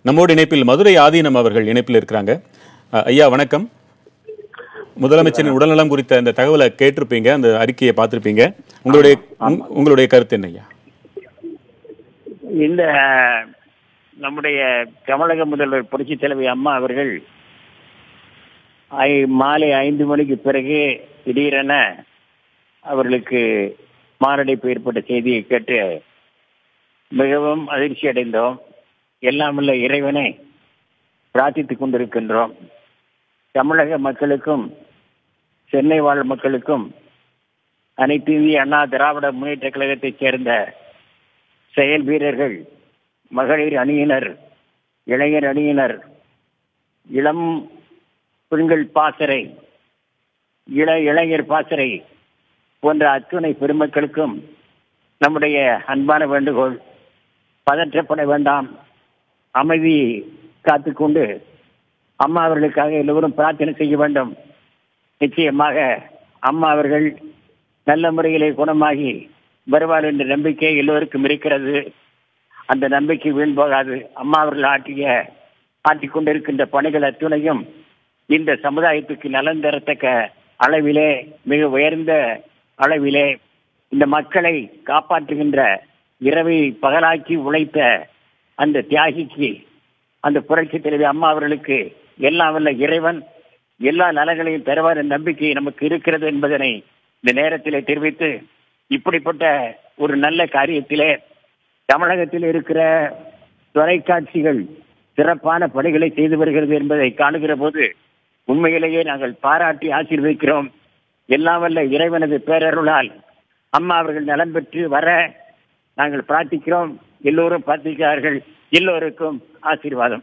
நம்மோடு இணைப்பில் மதுரை ஆதீனம் அவர்கள் இணைப்பில் இருக்கிறாங்க. ஐயா வணக்கம். முதலமைச்சரின் உடல்நலம் குறித்த இந்த தகவலை கேட்டிருப்பீங்க, அந்த அறிக்கையை பார்த்திருப்பீங்க. உங்களுடைய கருத்து என்ன ஐயா? இந்த நம்முடைய தமிழக முதல்வர் புரட்சித் தலைவி அம்மா அவர்கள் மாலை 5 மணிக்கு பிறகு திடீரென அவர்களுக்கு மாரடைப்பு ஏற்பட்ட செய்தியை கேட்டு மிகவும் அதிர்ச்சி அடைந்தோம். எல்லாம் உள்ள இறைவனை பிரார்த்தித்துக் கொண்டிருக்கின்றோம். தமிழக மக்களுக்கும் சென்னை வாழ் மக்களுக்கும் அனைத்து இந்திய அண்ணா திராவிட முன்னேற்ற கழகத்தைச் சேர்ந்த செயல் வீரர்கள், மகளிர் அணியினர், இளைஞர் அணியினர், இளம் பெண்கள் பாசறை, இளைஞர் பாசறை போன்ற அத்துணை பெருமக்களுக்கும் நம்முடைய அன்பான வேண்டுகோள், பதற்றப்பட வேண்டாம், அமைதி காத்துக்கொண்டு அம்மா அவர்களுக்காக எல்லோரும் பிரார்த்தனை செய்ய வேண்டும். நிச்சயமாக அம்மா அவர்கள் நல்ல முறையிலே குணமாகி வருவார் என்ற நம்பிக்கை எல்லோருக்கும் இருக்கிறது. அந்த நம்பிக்கை வீண் போகாது. அம்மா அவர்கள் ஆற்றிக்கொண்டிருக்கின்ற பணிகள் அத்துணையும் இந்த சமுதாயத்துக்கு நலன் தரத்தக்க அளவிலே, மிக உயர்ந்த அளவிலே இந்த மக்களை காப்பாற்றுகின்ற, இரவை பகலாக்கி உழைத்த அந்த தியாகிக்கு, அந்த புரட்சி தலைவி அம்மா அவர்களுக்கு எல்லாம் வல்ல இறைவன் எல்லா நலங்களையும் தருவார் என்ற நம்பிக்கை நமக்கு இருக்கிறது என்பதனை இந்த நேரத்திலே தெரிவித்து, இப்படிப்பட்ட ஒரு நல்ல காரியத்திலே தமிழகத்தில் இருக்கிற தொலைக்காட்சிகள் சிறப்பான பணிகளை செய்து வருகிறது என்பதை காணுகிற போது உண்மையிலேயே நாங்கள் பாராட்டி ஆசீர்வதிக்கிறோம். எல்லாம் வல்ல இறைவனது பேரருளால் அம்மா அவர்கள் நலம் பெற்று வர நாங்கள் பிரார்த்திக்கிறோம். எல்லோரும் பிரார்த்திக்கிறார்கள். எல்லோருக்கும் ஆசீர்வாதம்.